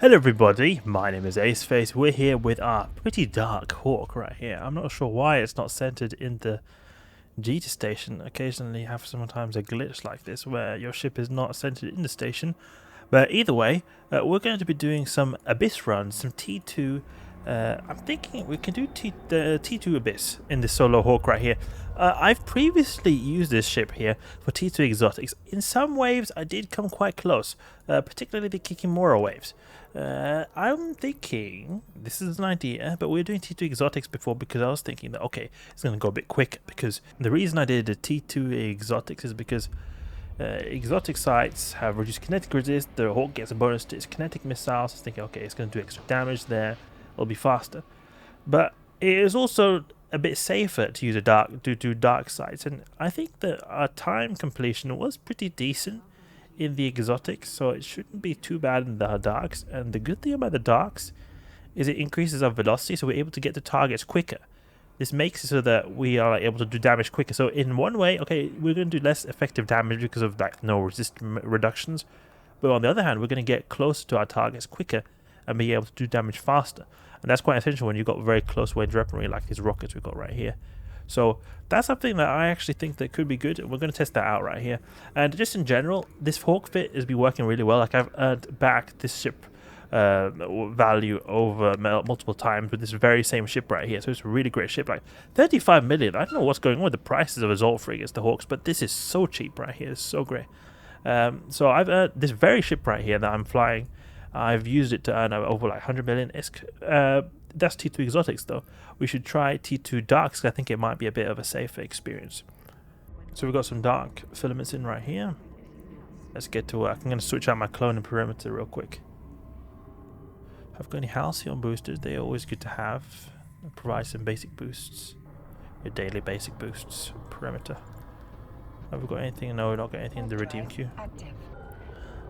Hello everybody, my name is Aceface. We're here with our pretty dark hawk right here. I'm not sure why it's not centered in the Jita station. Occasionally you have sometimes a glitch like this where your ship is not centered in the station. But either way, we're going to be doing some Abyss runs, some T2. I'm thinking we can do the T2 Abyss in this solo hawk right here. I've previously used this ship here for T2 exotics. In some waves I did come quite close, particularly the Kikimora waves. I'm thinking, this is an idea, but we were doing T2 exotics before because I was thinking that, okay, it's going to go a bit quick, because the reason I did the T2 exotics is because exotic sites have reduced kinetic resist. The hawk gets a bonus to its kinetic missiles. I was thinking, okay, it's going to do extra damage there, it'll be faster. But it is also a bit safer to use dark sites, and I think that our time completion was pretty decent in the exotics, so it shouldn't be too bad in the darks. And the good thing about the darks is it increases our velocity, so we're able to get to targets quicker. This makes it so that we are able to do damage quicker. So in one way, okay, we're going to do less effective damage because of like no resist reductions, but on the other hand, we're going to get closer to our targets quicker and be able to do damage faster. And that's quite essential when you've got very close range weaponry like these rockets we've got right here. So that's something that I actually think that could be good, and we're going to test that out right here. And just in general, this hawk fit has been working really well. Like, I've earned back this ship value over multiple times with this very same ship right here. So it's a really great ship. Like 35 million. I don't know what's going on with the prices of assault frigates, the hawks, but this is so cheap right here. It's so great. So I've earned this very ship right here that I'm flying. I've used it to earn over like 100 million. That's T2 exotics though. We should try T2 darks, because I think it might be a bit of a safer experience. So we've got some dark filaments in right here. Let's get to work. I'm going to switch out my clone and perimeter real quick. I've got any halcyon boosters. They're always good to have. They'll provide some basic boosts. Your daily basic boosts. Perimeter. Have we got anything? No, we've not got anything in the redeem queue.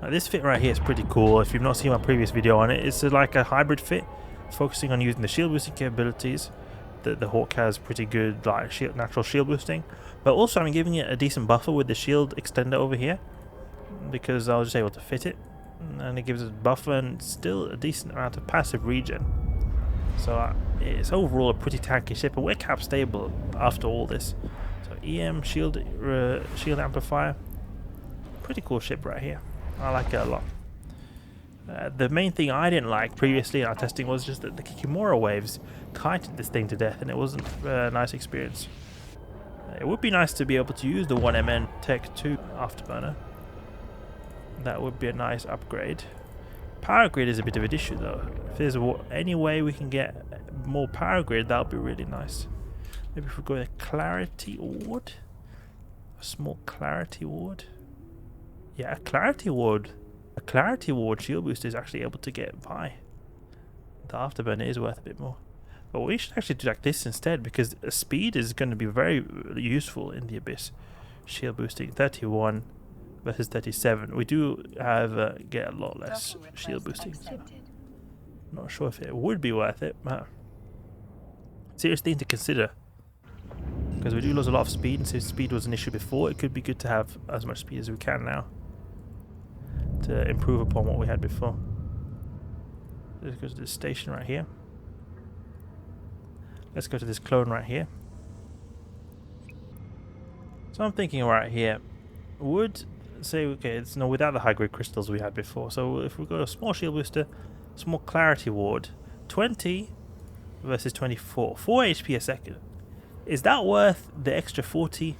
Now, this fit right here is pretty cool. If you've not seen my previous video on it, it's like a hybrid fit, focusing on using the shield boosting capabilities. The hawk has pretty good like natural shield boosting, but also I'm giving it a decent buffer with the shield extender over here, because I was just able to fit it, and it gives us a buffer and still a decent amount of passive regen. So it's overall a pretty tanky ship, and we're cap stable after all this. So EM shield amplifier, pretty cool ship right here. I like it a lot. The main thing I didn't like previously in our testing was just that the Kikimora waves kited this thing to death, and it wasn't a nice experience. It would be nice to be able to use the 1MN Tech 2 Afterburner. That would be a nice upgrade. Power grid is a bit of an issue though. If there's any way we can get more power grid, that would be really nice. Maybe if we go with a clarity ward? A small clarity ward? Yeah, a clarity ward shield booster is actually able to get by. The afterburner is worth a bit more, but we should actually do like this instead, because speed is going to be very useful in the Abyss. Shield boosting 31 versus 37. We do have get a lot less shield boosting, so not sure if it would be worth it, but serious thing to consider, because we do lose a lot of speed, and since speed was an issue before, it could be good to have as much speed as we can now to improve upon what we had before. Let's go to this station right here. Let's go to this clone right here. So I'm thinking right here, would say, okay, it's no without the high grade crystals we had before. So if we go a small shield booster, small clarity ward, 20 versus 24, 4 HP a second. Is that worth the extra 40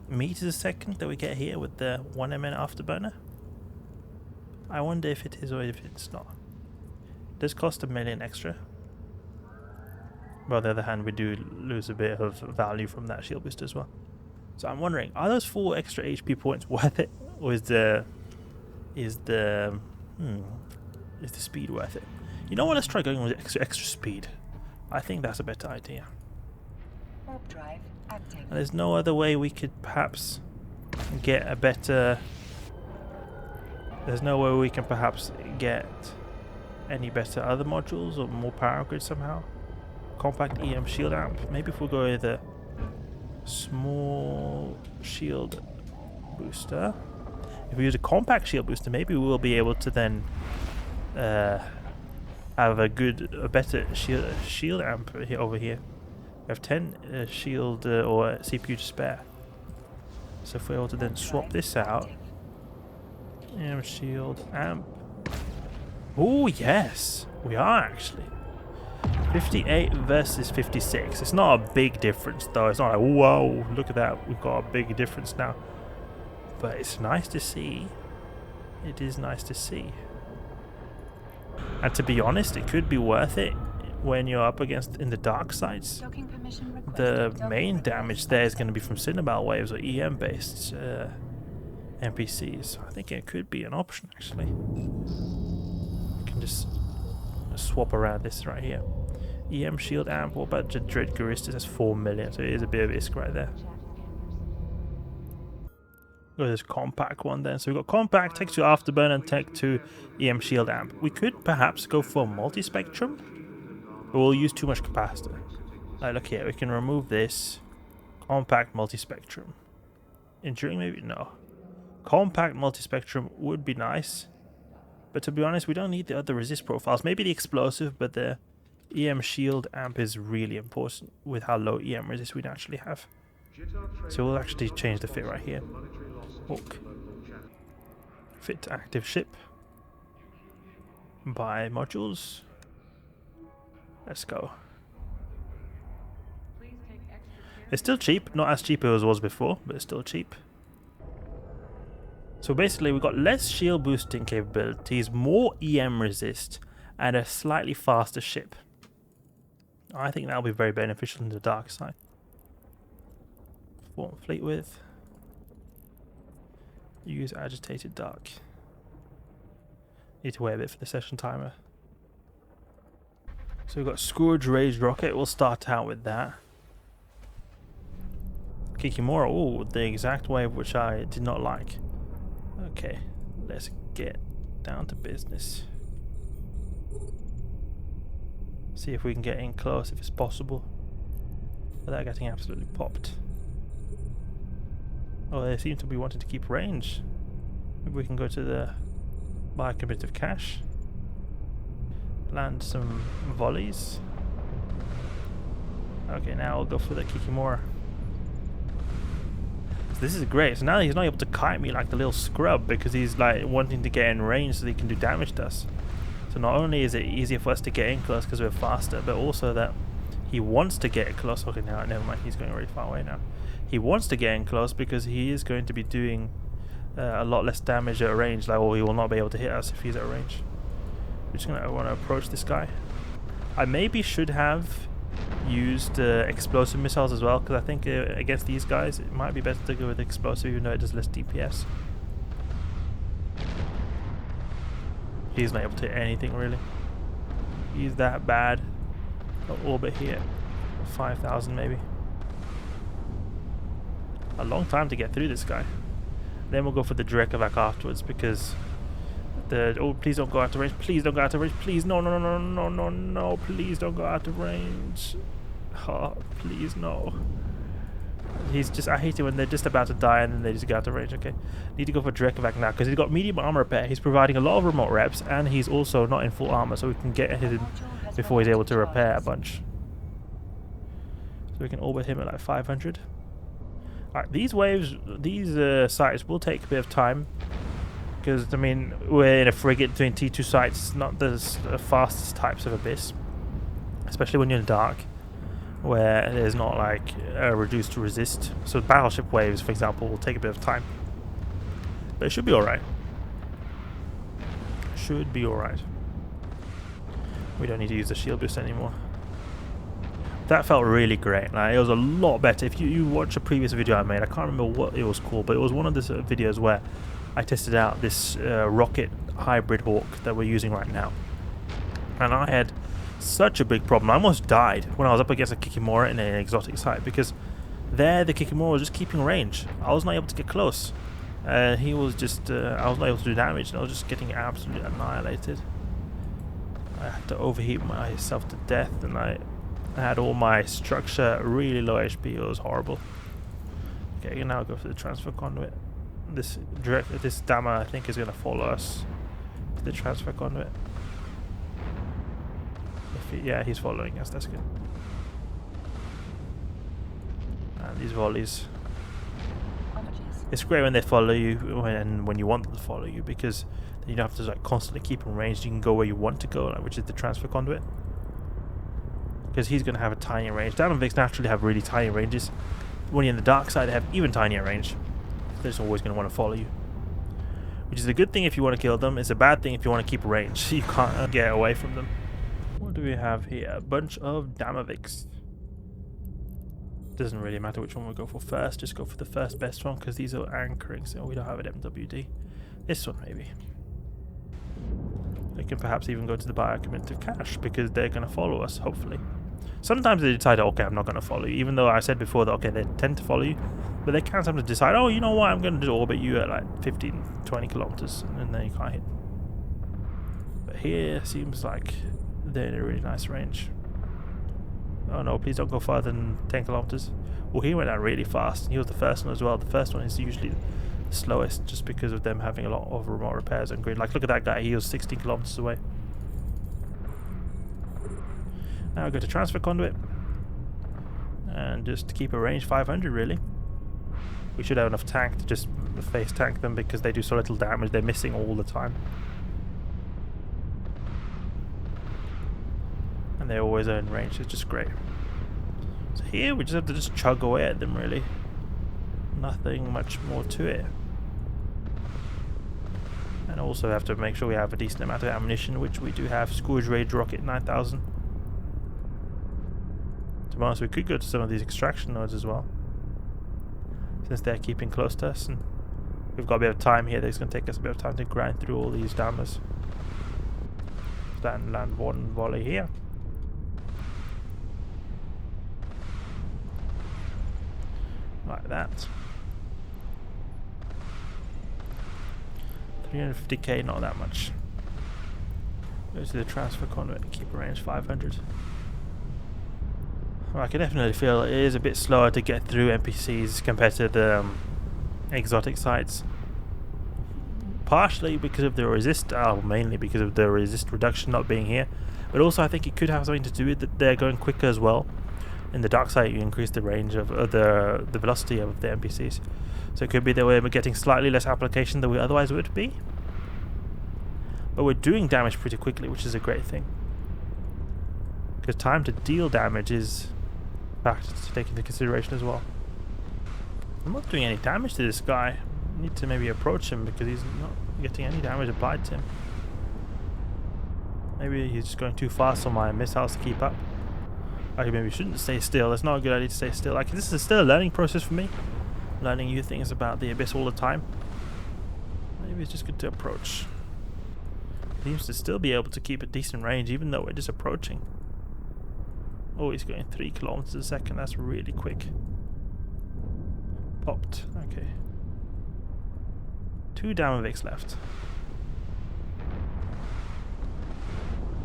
meters a second that we get here with the 1MN afterburner? I wonder if it is or if it's not. It does cost 1 million extra. But on the other hand, we do lose a bit of value from that shield boost as well. So I'm wondering, are those 4 extra HP points worth it, or is the speed worth it? You know what? Let's try going with extra speed. I think that's a better idea. Warp drive active. And there's no other way we could perhaps get a better. There's no way we can perhaps get any better other modules or more power grid somehow. Compact EM shield amp. Maybe if we go with a small shield booster. If we use a compact shield booster, maybe we'll be able to then have a better shield amp here over here. We have 10 shield or CPU to spare. So if we're able to then swap this out, shield amp. Oh yes, we are actually. 58 versus 56. It's not a big difference though. It's not like, whoa, look at that, we've got a big difference now. But it's nice to see. It is nice to see. And to be honest, it could be worth it when you're up against in the dark sites. The main damage there is going to be from Cinnamon waves or EM based NPCs. I think it could be an option actually. We can just swap around this right here. EM shield amp. What about Dread Guristas? That's 4 million, so it is a bit of ISK right there. Go to this compact one then. So we've got compact, tech 2 afterburn, and tech 2 EM shield amp. We could perhaps go for multi-spectrum, but we'll use too much capacitor. Like, look here, we can remove this. Compact multi-spectrum. Enduring maybe? No. Compact multi-spectrum would be nice. But to be honest, we don't need the other resist profiles. Maybe the explosive, but the EM shield amp is really important with how low EM resist we naturally have. So we'll actually change the fit right here. Hawk. Fit to active ship. Buy modules. Let's go. It's still cheap. Not as cheap as it was before, but it's still cheap. So basically we've got less shield boosting capabilities, more EM resist, and a slightly faster ship. I think that'll be very beneficial in the dark side. Form fleet width. Use agitated dark. Need to wait a bit for the session timer. So we've got Scourge Rage Rocket. We'll start out with that. Kikimora. Oh, the exact wave which I did not like. Okay, let's get down to business. See if we can get in close if it's possible without getting absolutely popped. Oh, they seem to be wanting to keep range. Maybe we can go to the buy a bit of cash. Land some volleys. Okay, now I'll go for the Kikimora. So this is great. So now he's not able to kite me like the little scrub because he's like wanting to get in range so he can do damage to us. So not only is it easier for us to get in close because we're faster, but also that he wants to get close. Okay, now never mind. He's going really far away now. He wants to get in close because he is going to be doing a lot less damage at range. Like, or he will not be able to hit us if he's at range. We're just gonna want to approach this guy. I maybe should have used explosive missiles as well because I think against these guys it might be better to go with explosive even though it does less DPS. He's not able to hit anything really. He's that bad. Got orbit here. 5,000 maybe. A long time to get through this guy. Then we'll go for the Drekovac afterwards because the please don't go out of range. Please don't go out of range. Please no. Please don't go out of range. Oh, please no. He's just, I hate it when they're just about to die and then they just go out of range. Okay, need to go for Drekovac now because he's got medium armor repair. He's providing a lot of remote reps and he's also not in full armor, so we can get him before he's able to repair a bunch. So we can orbit him at like 500. Alright, these waves, these sites will take a bit of time because, I mean, we're in a frigate doing T2 sites, not the fastest types of abyss, especially when you're in dark, where there's not like a reduced resist. So battleship waves, for example, will take a bit of time, but it should be alright. Should be alright. We don't need to use the shield boost anymore. That felt really great. Like, it was a lot better. If you watch a previous video I made, I can't remember what it was called, but it was one of the videos where I tested out this rocket hybrid hawk that we're using right now. And I had such a big problem. I almost died when I was up against a Kikimora in an exotic site because there the Kikimora was just keeping range. I was not able to get close. He was just, I was not able to do damage and I was just getting absolutely annihilated. I had to overheat myself to death and I had all my structure really low HP. It was horrible. Okay, I can now go for the transfer conduit. This Dama I think is going to follow us to the transfer conduit. Yeah, he's following us. That's good. And these volleys. It's great when they follow you when you want them to follow you, because then you don't have to like constantly keep them ranged. You can go where you want to go, like, which is the transfer conduit. Because he's going to have a tiny range. Dynamics naturally have really tiny ranges. When you're in the dark side, they have even tinier range. They're just always going to want to follow you. Which is a good thing if you want to kill them. It's a bad thing if you want to keep range. You can't get away from them. What do we have here? A bunch of Dynamics. Doesn't really matter which one we go for first. Just go for the first best one, because these are anchoring, so we don't have an MWD. This one maybe. They can perhaps even go to the bioaccumulative cache, because they're going to follow us, hopefully. Sometimes they decide, okay, I'm not going to follow you, even though I said before that, okay, they tend to follow you, but they can sometimes decide, oh, you know what, I'm going to orbit you at like 15, 20 kilometers, and then you can't hit. But here seems like they're in a really nice range. Oh no, please don't go farther than 10 kilometers. Well, he went out really fast. He was the first one as well. The first one is usually the slowest, just because of them having a lot of remote repairs on grid. Like, look at that guy. He was 16 kilometers away. Now I go to transfer conduit. And just keep a range 500, really. We should have enough tank to just face tank them, because they do so little damage. They're missing all the time. And they always are in range. It's just great. So here we just have to just chug away at them, really. Nothing much more to it. And also have to make sure we have a decent amount of ammunition, which we do have. Scourge Rage Rocket 9000. To be honest, we could go to some of these extraction nodes as well, since they're keeping close to us, and we've got a bit of time here. It's going to take us a bit of time to grind through all these dammers. Then land one volley here. Like that. 350k, not that much. Go to the transfer conduit and keep a range 500. Well, I can definitely feel it is a bit slower to get through NPCs compared to the exotic sites. Partially because of the resist, mainly because of the resist reduction not being here, but also I think it could have something to do with that they're going quicker as well. In the dark side, you increase the range of the velocity of the NPCs, so it could be that we're getting slightly less application than we otherwise would be. But we're doing damage pretty quickly, which is a great thing, because time to deal damage is a factor to take into consideration as well. I'm not doing any damage to this guy. I need to maybe approach him, because he's not getting any damage applied to him. Maybe he's just going too fast for my missiles to keep up. Okay, maybe we shouldn't stay still. It's not a good idea to stay still. Like, this is still a learning process for me. Learning new things about the Abyss all the time. Maybe it's just good to approach. Seems to still be able to keep a decent range, even though we're just approaching. Oh, he's going 3 kilometers a second. That's really quick. Popped. Okay. 2 Dynamics left.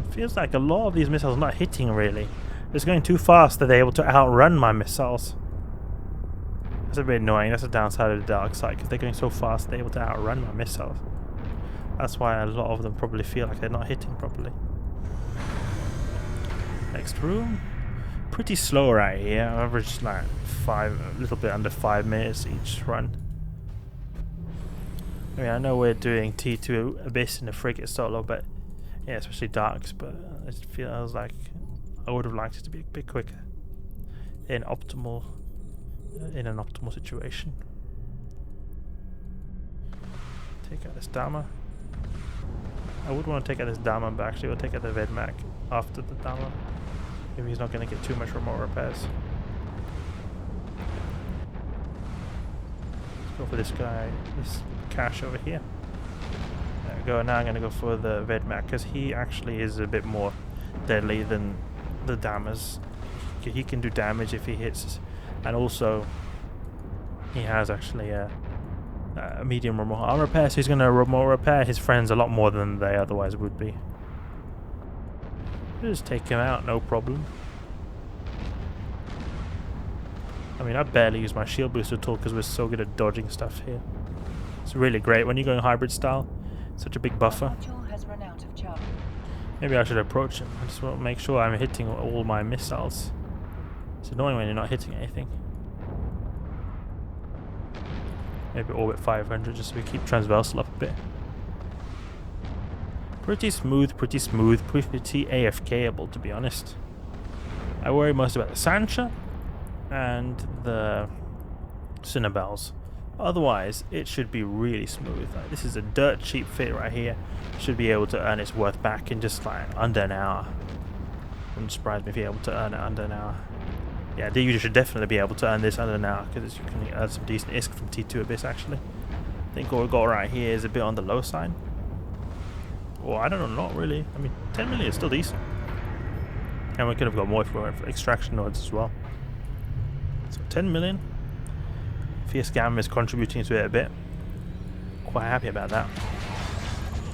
It feels like a lot of these missiles are not hitting, really. It's going too fast that they're able to outrun my missiles. That's a bit annoying. That's the downside of the dark side, because they're going so fast they're able to outrun my missiles. That's why a lot of them probably feel like they're not hitting properly. Next room. Pretty slow right here. I average like a little bit under 5 minutes each run. I mean, I know we're doing T2 Abyss in the frigate solo, but yeah, especially darks, but it feels like I would have liked it to be a bit quicker in an optimal situation. Take out this Dama. I would want to take out this Dama, but actually we'll take out the Vedmak after the Dama. Maybe he's not going to get too much remote repairs. Let's go for this guy, this cache over here. There we go. Now I'm going to go for the Vedmak, because he actually is a bit more deadly than the Damas. He can do damage if he hits, and also he has actually a medium remote arm repair, so he's going to remote repair his friends a lot more than they otherwise would be. Just take him out, no problem. I mean, I barely use my shield booster at all because we're so good at dodging stuff here. It's really great when you're going hybrid style. Such a big buffer. Maybe I should approach him. I just want to make sure I'm hitting all my missiles. It's annoying when you're not hitting anything. Maybe orbit 500 just so we keep transversal up a bit. Pretty smooth, pretty AFK-able, to be honest. I worry most about the Sancha and the Cinnabels. Otherwise, it should be really smooth. Like, this is a dirt cheap fit right here. Should be able to earn its worth back in just like under an hour. Wouldn't surprise me if you're able to earn it under an hour. Yeah, you should definitely be able to earn this under an hour because you can earn some decent ISK from T2 Abyss actually. I think what we've got right here is a bit on the low side. Well, I don't know, not really. I mean, 10 million is still decent. And we could have got more if we went for extraction nodes as well. So 10 million. Fierce Gamma is contributing to it a bit. Quite happy about that.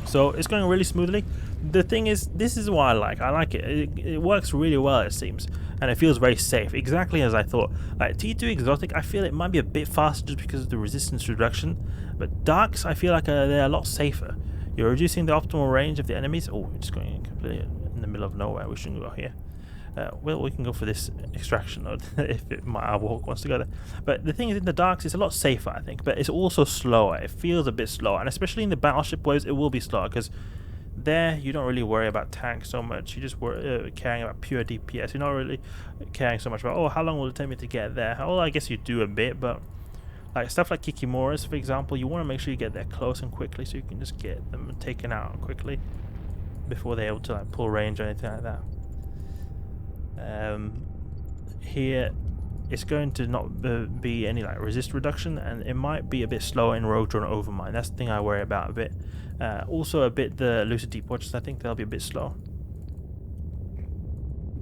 So it's going really smoothly. The thing is, this is what I like it. It works really well, it seems, and it feels very safe, exactly as I thought. Like T2 Exotic, I feel it might be a bit faster just because of the resistance reduction, but Darks, I feel like they're a lot safer. You're reducing the optimal range of the enemies. Oh, we're just going completely in the middle of nowhere. We shouldn't go here. Well, we can go for this extraction node if our walk wants to go there. But the thing is, in the Darks, it's a lot safer, I think, but it's also slower. It feels a bit slower, and especially in the battleship waves, it will be slower because there you don't really worry about tanks so much. You just caring about pure DPS. You're not really caring so much about, oh, how long will it take me to get there? Well, I guess you do a bit, but like stuff like Kikimoras, for example, you want to make sure you get there close and quickly so you can just get them taken out quickly before they're able to like pull range or anything like that. Here it's going to not be any like resist reduction, and it might be a bit slower in Rogue Drone Overmind. That's the thing I worry about a bit. Also a bit the Lucid Deep Watches, I think they'll be a bit slow.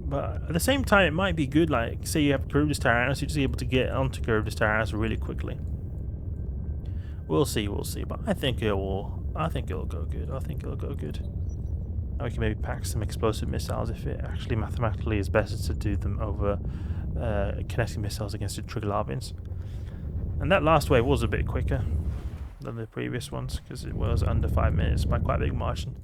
But at the same time, it might be good, like say you have Charybdis Tyrannus, you're just able to get onto Charybdis Tyrannus really quickly. We'll see, but I think it'll go good. I think it'll go good. And we can maybe pack some explosive missiles if it actually mathematically is better to do them over kinetic missiles against the Triglavians. And that last wave was a bit quicker than the previous ones because it was under 5 minutes by quite a big margin.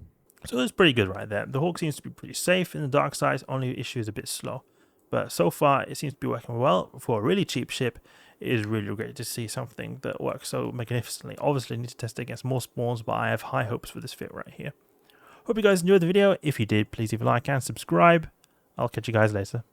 So it's pretty good right there. The Hawk seems to be pretty safe in the dark side, only issue is a bit slow. But so far it seems to be working well. For a really cheap ship, it is really great to see something that works so magnificently. Obviously I need to test it against more spawns, but I have high hopes for this fit right here. Hope you guys enjoyed the video. If you did, please leave a like and subscribe. I'll catch you guys later.